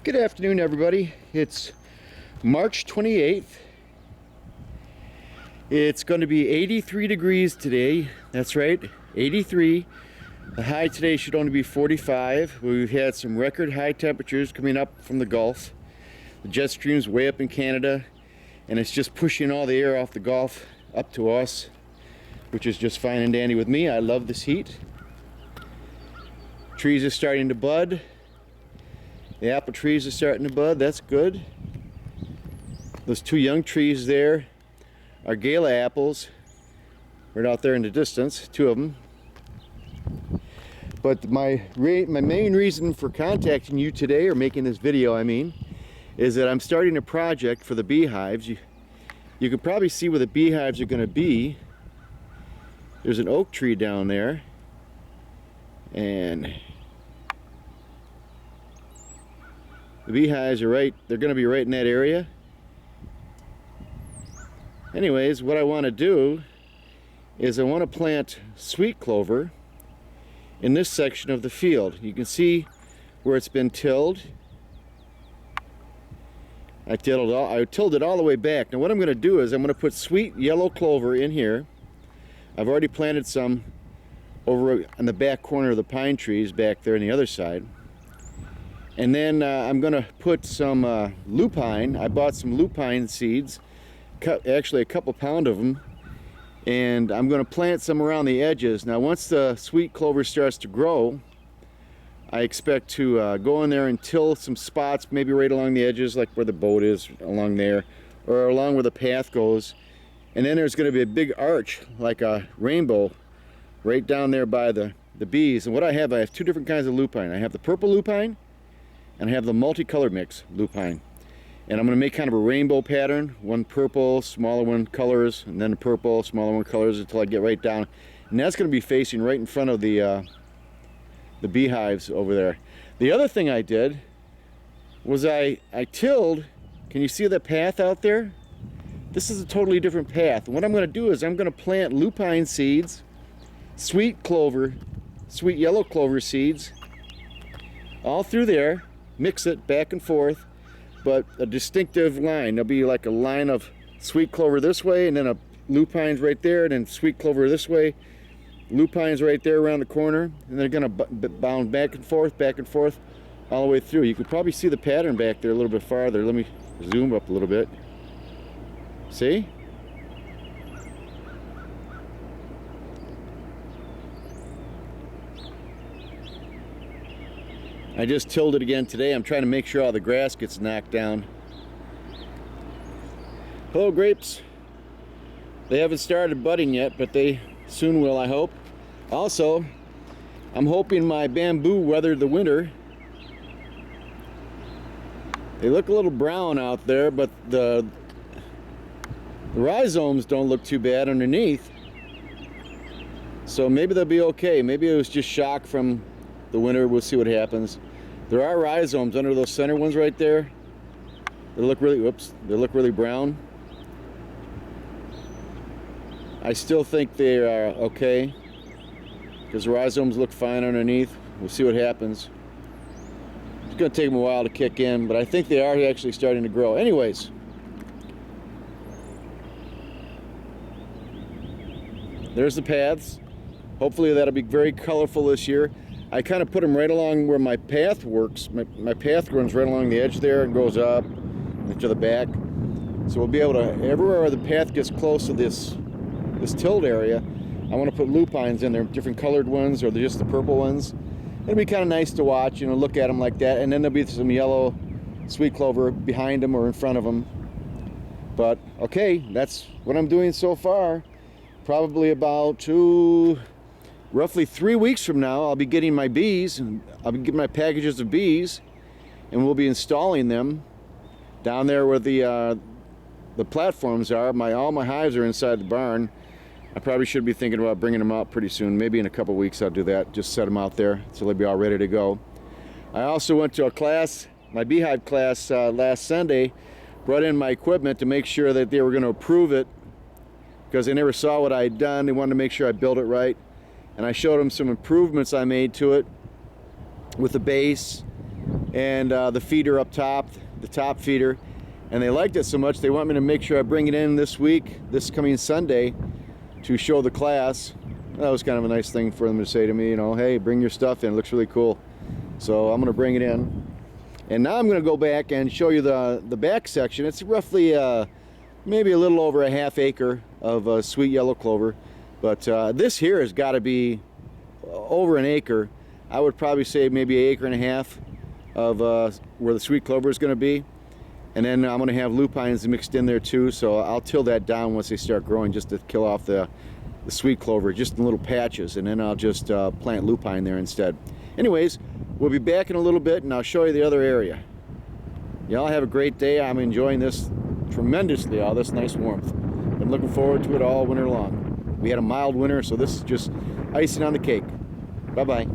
Good afternoon, everybody. It's March 28th. It's going to be 83 degrees today. That's right, 83. The high today should only be 45. We've had some record high temperatures coming up from the Gulf. The jet stream's way up in Canada, and it's just pushing all the air off the Gulf up to us, which is just fine and dandy with me. I love this heat. Trees are starting to bud. The apple trees are starting to bud. That's good. Those two young trees there are gala apples, right out there in the distance, two of them. But my main reason for contacting you today, or making this video, is that I'm starting a project for the beehives. You can probably see where the beehives are going to be. There's an oak tree down there, and the beehives are they're going to be right in that area. Anyways, what I want to do is I want to plant sweet clover in this section of the field. You can see where it's been tilled. I tilled it all the way back. Now what I'm going to do is I'm going to put sweet yellow clover in here. I've already planted some over on the back corner of the pine trees back there on the other side. And then I'm going to put some lupine. I bought some lupine seeds, actually a couple pound of them, and I'm going to plant some around the edges. Now once the sweet clover starts to grow, I expect to go in there and till some spots, maybe right along the edges, like where the boat is, along there, or along where the path goes. And then there's going to be a big arch, like a rainbow, right down there by the bees. And what I have two different kinds of lupine. I have the purple lupine, and I have the multicolored mix lupine. And I'm going to make kind of a rainbow pattern, one purple, smaller one colors, and then a purple, smaller one colors, until I get right down. And that's going to be facing right in front of the beehives over there. The other thing I did was I tilled. Can you see the path out there? This is a totally different path. And what I'm going to do is I'm going to plant lupine seeds, sweet clover, sweet yellow clover seeds, all through there. Mix it back and forth, but a distinctive line. There'll be like a line of sweet clover this way, and then a lupines right there, and then sweet clover this way, lupines right there around the corner, and they're going to bound back and forth all the way through. You could probably see the pattern back there a little bit farther. Let me zoom up a little bit. See? I just tilled it again today. I'm trying to make sure all the grass gets knocked down. Hello, grapes. They haven't started budding yet, but they soon will, I hope. Also, I'm hoping my bamboo weathered the winter. They look a little brown out there, but the rhizomes don't look too bad underneath. So maybe they'll be okay. Maybe it was just shock from the winter. We'll see what happens. There are rhizomes under those center ones right there. They look really brown. I still think they are okay, because the rhizomes look fine underneath. We'll see what happens. It's going to take them a while to kick in, but I think they are actually starting to grow. Anyways, there's the paths. Hopefully that'll be very colorful this year. I kind of put them right along where my path works. My path runs right along the edge there and goes up to the back. So we'll be able to, everywhere the path gets close to this tilled area, I want to put lupines in there, different colored ones, or just the purple ones. It'll be kind of nice to watch, look at them like that. And then there'll be some yellow sweet clover behind them or in front of them. But okay, that's what I'm doing so far. Probably about roughly 3 weeks from now, I'll be getting my bees, and I'll be getting my packages of bees, and we'll be installing them down there where the platforms are. All my hives are inside the barn. I probably should be thinking about bringing them out pretty soon. Maybe in a couple weeks I'll do that. Just set them out there so they'll be all ready to go. I also went to a class, my beehive class, last Sunday. Brought in my equipment to make sure that they were going to approve it, because they never saw what I had done. They wanted to make sure I built it right. And I showed them some improvements I made to it with the base and the feeder up top, the top feeder. And they liked it so much they want me to make sure I bring it in this week, this coming Sunday, to show the class. That was kind of a nice thing for them to say to me, you know, hey, bring your stuff in, it looks really cool. So I'm going to bring it in. And now I'm going to go back and show you the back section. It's roughly maybe a little over a half acre of sweet yellow clover. But this here has got to be over an acre. I would probably say maybe an acre and a half of where the sweet clover is going to be. And then I'm going to have lupines mixed in there too, so I'll till that down once they start growing, just to kill off the sweet clover, just in little patches, and then I'll just plant lupine there instead. Anyways, we'll be back in a little bit and I'll show you the other area. Y'all have a great day. I'm enjoying this tremendously, all this nice warmth. Been looking forward to it all winter long. We had a mild winter, so this is just icing on the cake. Bye-bye.